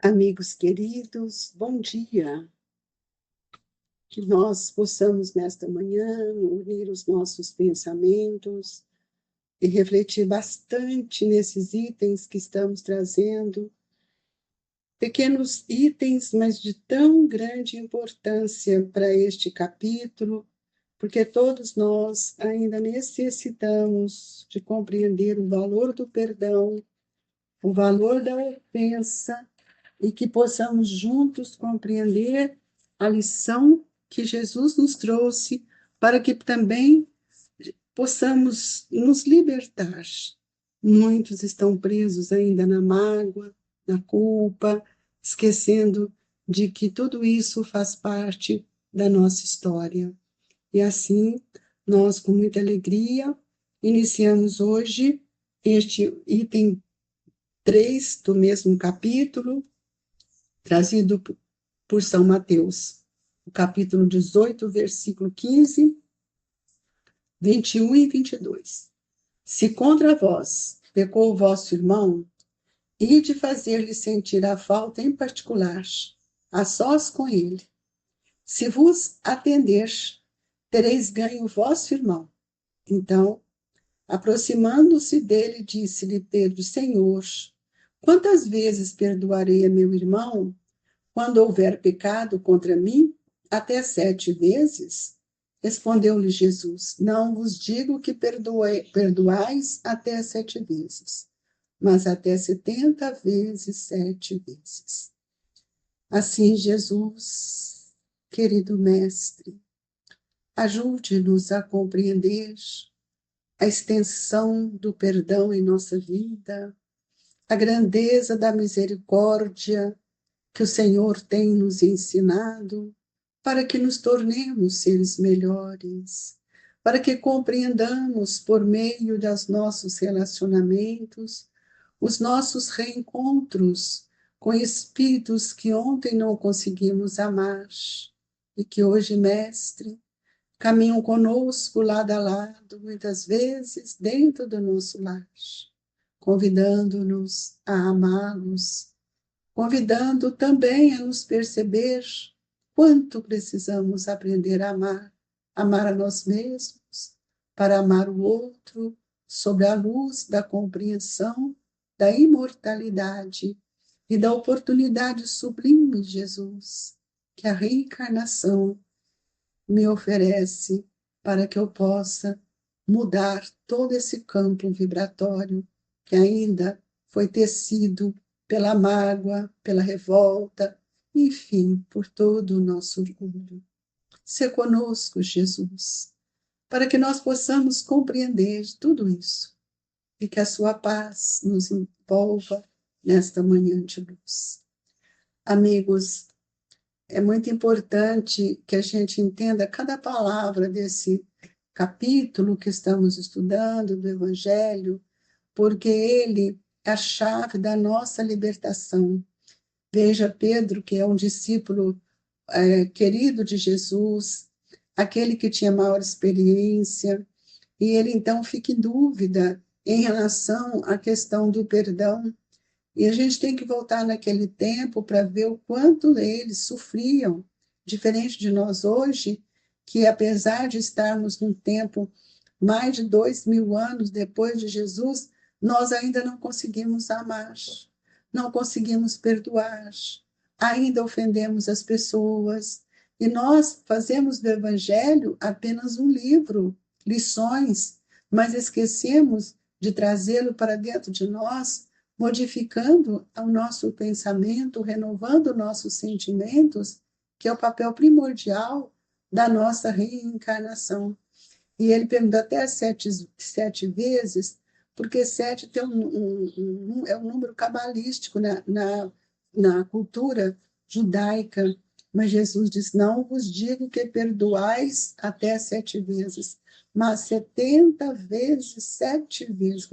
Amigos queridos, bom dia. Que nós possamos, nesta manhã, unir os nossos pensamentos e refletir bastante nesses itens que estamos trazendo. Pequenos itens, mas de tão grande importância para este capítulo, porque todos nós ainda necessitamos de compreender o valor do perdão, o valor da ofensa, e que possamos juntos compreender a lição que Jesus nos trouxe para que também possamos nos libertar. Muitos estão presos ainda na mágoa, na culpa, esquecendo de que tudo isso faz parte da nossa história. E assim, nós, com muita alegria, iniciamos hoje este item 3 do mesmo capítulo, trazido por São Mateus, o capítulo 18, versículo 15, 21 e 22. Se contra vós pecou o vosso irmão, ide fazer-lhe sentir a falta em particular, a sós com ele. Se vos atender, tereis ganho o vosso irmão. Então, aproximando-se dele, disse-lhe Pedro: Senhor, quantas vezes perdoarei a meu irmão quando houver pecado contra mim? Até 7 vezes? Respondeu-lhe Jesus: Não vos digo que perdoais até 7 vezes, mas até 70 vezes 7 vezes. Assim, Jesus, querido Mestre, ajude-nos a compreender a extensão do perdão em nossa vida, a grandeza da misericórdia que o Senhor tem nos ensinado, para que nos tornemos seres melhores, para que compreendamos por meio dos nossos relacionamentos, os nossos reencontros com espíritos que ontem não conseguimos amar e que hoje, Mestre, caminham conosco lado a lado, muitas vezes dentro do nosso lar, convidando-nos a amá-los, convidando também a nos perceber quanto precisamos aprender a amar, amar a nós mesmos, para amar o outro, sob a luz da compreensão da imortalidade e da oportunidade sublime de Jesus, que a reencarnação me oferece para que eu possa mudar todo esse campo vibratório que ainda foi tecido pela mágoa, pela revolta, enfim, por todo o nosso orgulho. Se conosco, Jesus, para que nós possamos compreender tudo isso e que a sua paz nos envolva nesta manhã de luz. Amigos, é muito importante que a gente entenda cada palavra desse capítulo que estamos estudando do Evangelho, porque ele é a chave da nossa libertação. Veja Pedro, que é um discípulo querido de Jesus, aquele que tinha maior experiência, e ele então fica em dúvida em relação à questão do perdão. E a gente tem que voltar naquele tempo para ver o quanto eles sofriam, diferente de nós hoje, que apesar de estarmos num tempo mais de 2000 anos depois de Jesus, nós ainda não conseguimos amar, não conseguimos perdoar, ainda ofendemos as pessoas. E nós fazemos do Evangelho apenas um livro, lições, mas esquecemos de trazê-lo para dentro de nós, modificando o nosso pensamento, renovando nossos sentimentos, que é o papel primordial da nossa reencarnação. E ele pergunta até 7 vezes, porque 7 tem é um número cabalístico na cultura judaica. Mas Jesus diz: Não vos digo que perdoais até 7 vezes, mas 70 vezes 7 vezes.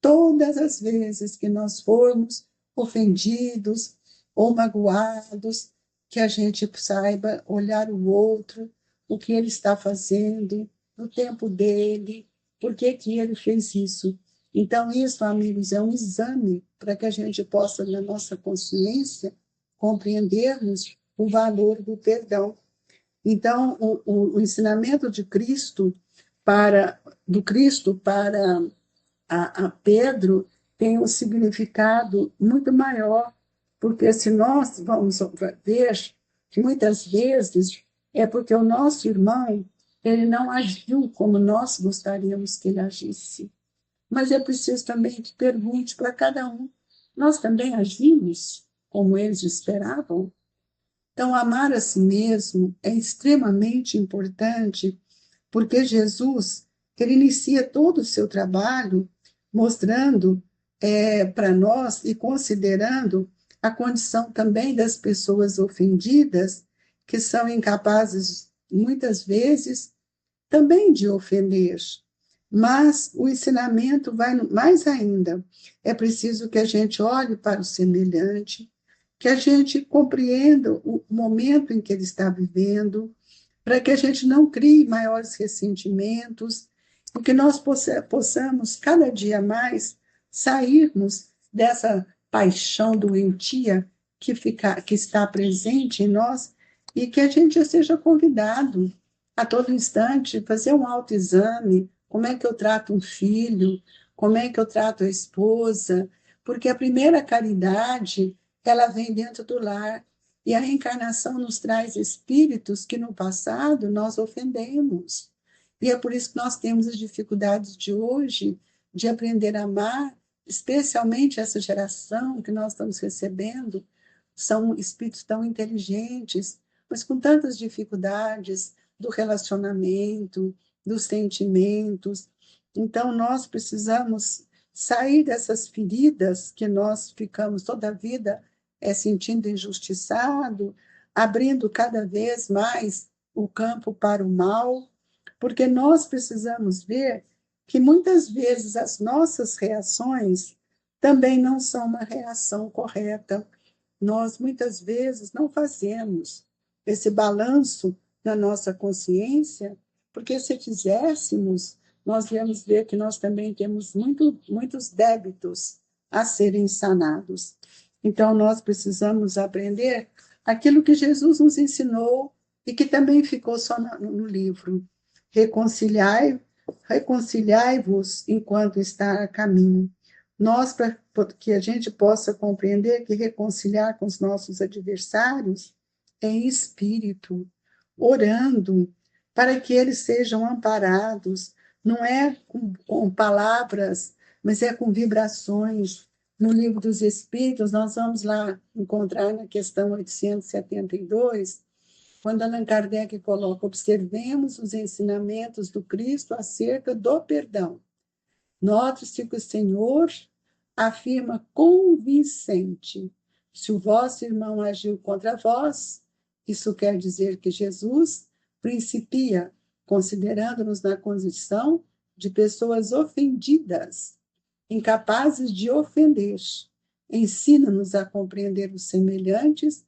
Todas as vezes que nós formos ofendidos ou magoados, que a gente saiba olhar o outro, o que ele está fazendo, no tempo dele, por que que ele fez isso. Então, isso, amigos, é um exame para que a gente possa, na nossa consciência, compreendermos o valor do perdão. Então, o ensinamento de Cristo do Cristo para a Pedro tem um significado muito maior, porque se nós vamos ver que muitas vezes é porque o nosso irmão ele não agiu como nós gostaríamos que ele agisse. Mas é preciso também que pergunte para cada um: nós também agimos como eles esperavam? Então, amar a si mesmo é extremamente importante, porque Jesus ele inicia todo o seu trabalho mostrando para nós e considerando a condição também das pessoas ofendidas, que são incapazes, muitas vezes, também de ofender. Mas o ensinamento vai mais ainda. É preciso que a gente olhe para o semelhante, que a gente compreenda o momento em que ele está vivendo, para que a gente não crie maiores ressentimentos e que nós possamos, cada dia mais, sairmos dessa paixão doentia que está presente em nós e que a gente seja convidado a todo instante fazer um autoexame. Como é que eu trato um filho? Como é que eu trato a esposa? Porque a primeira caridade, ela vem dentro do lar. E a reencarnação nos traz espíritos que no passado nós ofendemos. E é por isso que nós temos as dificuldades de hoje de aprender a amar, especialmente essa geração que nós estamos recebendo. São espíritos tão inteligentes, mas com tantas dificuldades do relacionamento, dos sentimentos. Então, nós precisamos sair dessas feridas que nós ficamos toda a vida sentindo injustiçado, abrindo cada vez mais o campo para o mal, porque nós precisamos ver que muitas vezes as nossas reações também não são uma reação correta. Nós muitas vezes não fazemos esse balanço na nossa consciência, porque se fizéssemos, nós íamos ver que nós também temos muitos débitos a serem sanados. Então, nós precisamos aprender aquilo que Jesus nos ensinou e que também ficou só no livro. Reconciliai-vos enquanto está a caminho. Nós, para que a gente possa compreender que reconciliar com os nossos adversários é em espírito, orando, para que eles sejam amparados. Não é com palavras, mas é com vibrações. No Livro dos Espíritos, nós vamos lá encontrar na questão 872, quando Allan Kardec coloca: observemos os ensinamentos do Cristo acerca do perdão. Note-se que o Senhor afirma convincente: se o vosso irmão agiu contra vós, isso quer dizer que Jesus principia considerando-nos na condição de pessoas ofendidas, incapazes de ofender. Ensina-nos a compreender os semelhantes,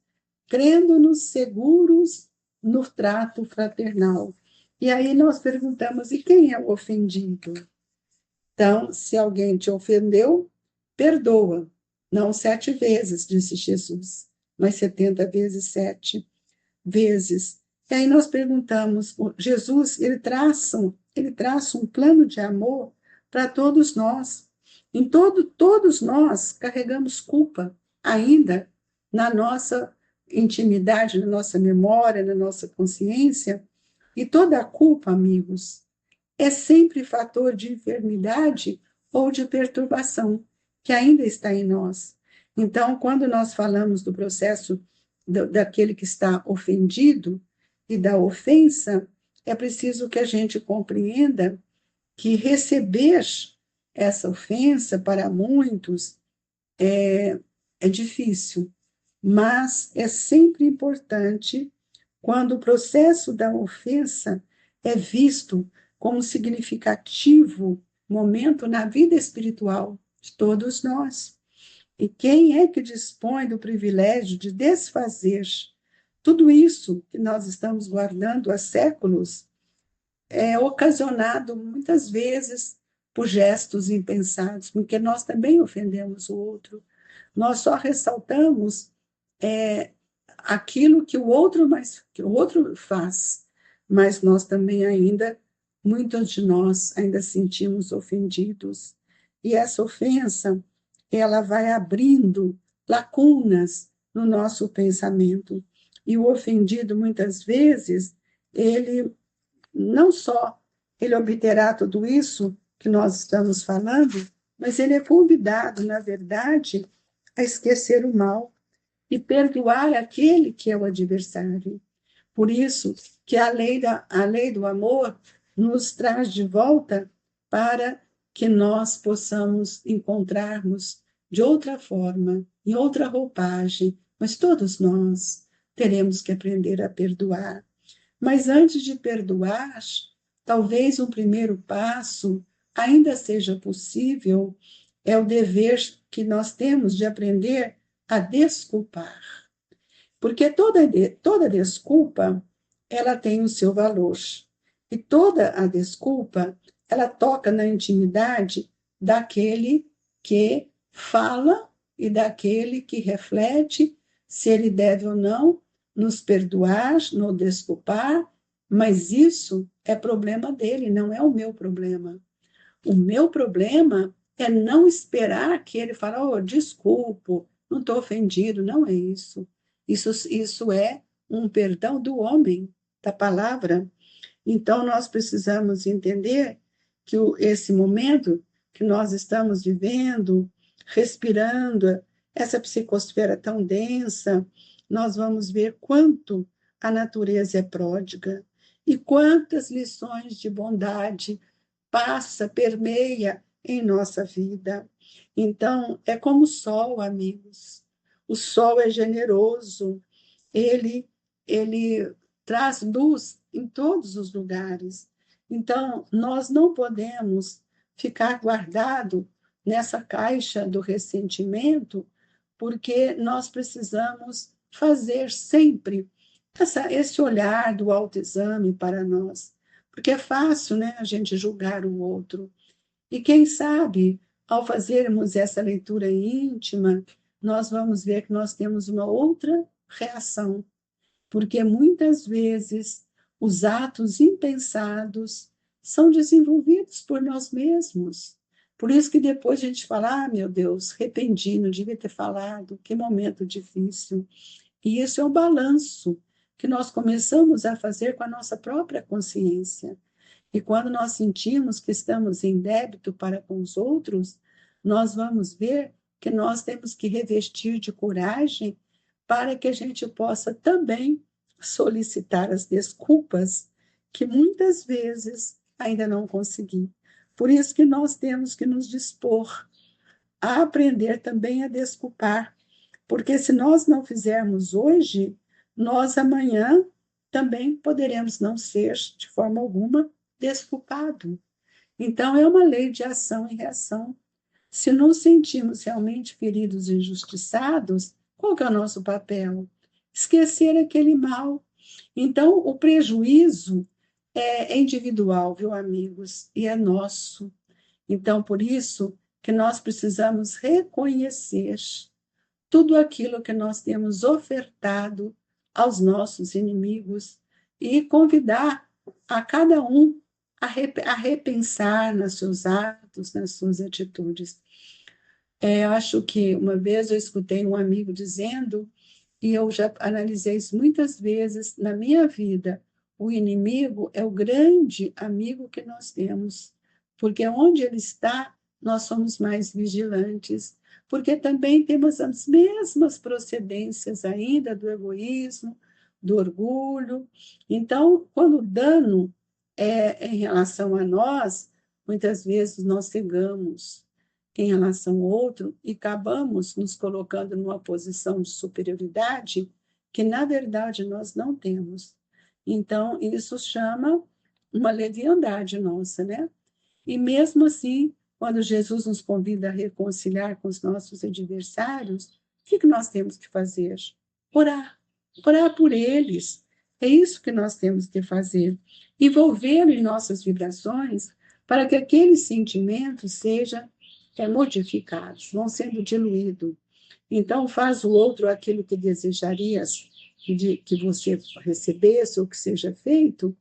crendo-nos seguros no trato fraternal. E aí nós perguntamos: e quem é o ofendido? Então, se alguém te ofendeu, perdoa. Não 7 vezes, disse Jesus, mas 70 vezes 7 vezes. E aí nós perguntamos: Jesus, ele traça um plano de amor para todos nós. Todos nós carregamos culpa ainda na nossa intimidade, na nossa memória, na nossa consciência. E toda a culpa, amigos, é sempre fator de enfermidade ou de perturbação que ainda está em nós. Então, quando nós falamos do processo daquele que está ofendido e da ofensa, é preciso que a gente compreenda que receber essa ofensa para muitos é difícil, mas é sempre importante quando o processo da ofensa é visto como significativo momento na vida espiritual de todos nós. E quem é que dispõe do privilégio de desfazer tudo isso que nós estamos guardando há séculos? É ocasionado muitas vezes por gestos impensados, porque nós também ofendemos o outro. Nós só ressaltamos aquilo que o outro faz, mas nós também ainda, muitos de nós ainda sentimos ofendidos. E essa ofensa, ela vai abrindo lacunas no nosso pensamento. E o ofendido, muitas vezes, ele não só ele obterá tudo isso que nós estamos falando, mas ele é convidado, na verdade, a esquecer o mal e perdoar aquele que é o adversário. Por isso que a lei do amor nos traz de volta para que nós possamos encontrarmos de outra forma, em outra roupagem, mas todos nós teremos que aprender a perdoar. Mas antes de perdoar, talvez um primeiro passo ainda seja possível, é o dever que nós temos de aprender a desculpar. Porque toda desculpa, ela tem o seu valor. E toda a desculpa, ela toca na intimidade daquele que fala e daquele que reflete se ele deve ou não nos perdoar, nos desculpar, mas isso é problema dele, não é o meu problema. O meu problema é não esperar que ele fale, oh, desculpo, não estou ofendido, não é isso. Isso é um perdão do homem, da palavra. Então, nós precisamos entender que esse momento que nós estamos vivendo, respirando, essa psicosfera tão densa, nós vamos ver quanto a natureza é pródiga e quantas lições de bondade passa, permeia em nossa vida. Então, é como o sol, amigos. O sol é generoso, ele traz luz em todos os lugares. Então, nós não podemos ficar guardado nessa caixa do ressentimento, porque nós precisamos fazer sempre esse olhar do autoexame para nós. Porque é fácil, né, a gente julgar o outro. E quem sabe, ao fazermos essa leitura íntima, nós vamos ver que nós temos uma outra reação, porque muitas vezes os atos impensados são desenvolvidos por nós mesmos. Por isso que depois a gente fala, ah, meu Deus, arrependi, não devia ter falado, que momento difícil. E isso é um balanço que nós começamos a fazer com a nossa própria consciência. E quando nós sentimos que estamos em débito para com os outros, nós vamos ver que nós temos que revestir de coragem para que a gente possa também solicitar as desculpas que muitas vezes ainda não consegui. Por isso que nós temos que nos dispor a aprender também a desculpar, porque se nós não fizermos hoje, nós amanhã também poderemos não ser, de forma alguma, desculpado. Então, é uma lei de ação e reação. Se nos sentimos realmente feridos e injustiçados, qual que é o nosso papel? Esquecer aquele mal. Então, o prejuízo é individual, viu, amigos? E é nosso. Então, por isso que nós precisamos reconhecer tudo aquilo que nós temos ofertado aos nossos inimigos e convidar a cada um a repensar nos seus atos, nas suas atitudes. Eu acho que uma vez eu escutei um amigo dizendo, e eu já analisei isso muitas vezes na minha vida, o inimigo é o grande amigo que nós temos, porque onde ele está, nós somos mais vigilantes, porque também temos as mesmas procedências ainda do egoísmo, do orgulho. Então, quando o dano é em relação a nós, muitas vezes nós cegamos em relação ao outro e acabamos nos colocando numa posição de superioridade que, na verdade, nós não temos. Então, isso chama uma leviandade nossa, né? E mesmo assim, quando Jesus nos convida a reconciliar com os nossos adversários, o que nós temos que fazer? Orar. Orar por eles. É isso que nós temos que fazer. Envolvê-lo em nossas vibrações para que aqueles sentimentos sejam modificados, vão sendo diluídos. Então, faz o outro aquilo que desejarias que você recebesse ou que seja feito.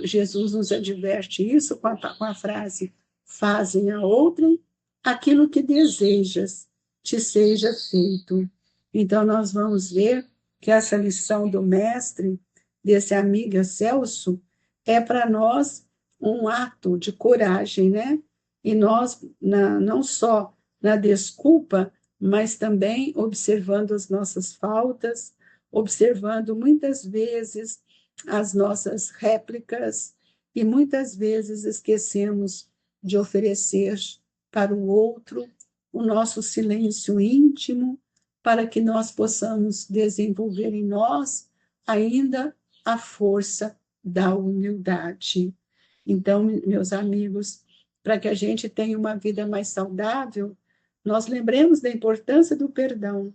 Jesus nos adverte isso com a frase: fazem a outrem aquilo que desejas te seja feito. Então, nós vamos ver que essa lição do mestre, desse amigo Celso, é para nós um ato de coragem, né? E nós, não só na desculpa, mas também observando as nossas faltas, observando muitas vezes as nossas réplicas e muitas vezes esquecemos de oferecer para o outro o nosso silêncio íntimo, para que nós possamos desenvolver em nós ainda a força da humildade. Então, meus amigos, para que a gente tenha uma vida mais saudável, nós lembremos da importância do perdão,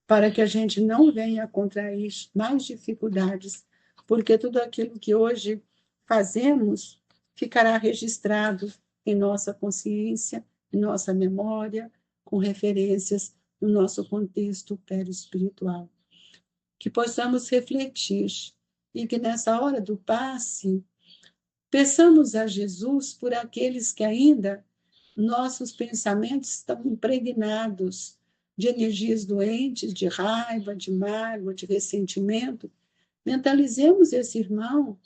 para que a gente não venha a contrair mais dificuldades, porque tudo aquilo que hoje fazemos ficará registrado em nossa consciência, em nossa memória, com referências no nosso contexto perispiritual. Que possamos refletir e que nessa hora do passe peçamos a Jesus por aqueles que ainda nossos pensamentos estão impregnados de energias doentes, de raiva, de mágoa, de ressentimento. Mentalizemos esse irmão,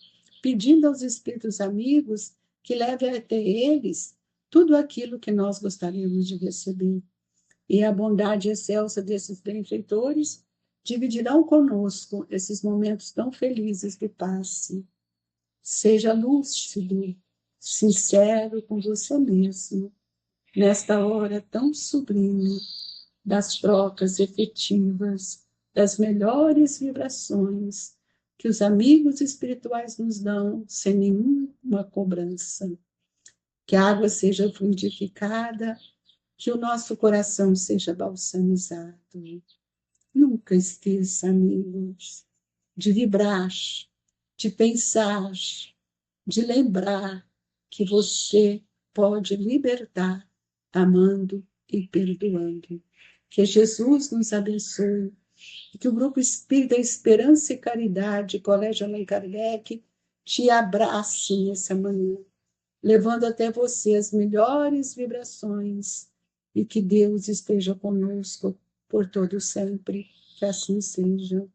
pedindo aos espíritos amigos que leve até eles tudo aquilo que nós gostaríamos de receber. E a bondade excelsa desses benfeitores dividirão conosco esses momentos tão felizes de passe. Seja lúcido, sincero com você mesmo, nesta hora tão sublime das trocas efetivas, das melhores vibrações que os amigos espirituais nos dão sem nenhuma cobrança. Que a água seja fluidificada, que o nosso coração seja balsamizado. Nunca esqueça, amigos, de vibrar, de pensar, de lembrar que você pode libertar amando e perdoando. Que Jesus nos abençoe e que o Grupo Espírita Esperança e Caridade, Colégio Allan Kardec, te abrace nessa manhã, levando até você as melhores vibrações e que Deus esteja conosco por todo sempre. Que assim seja.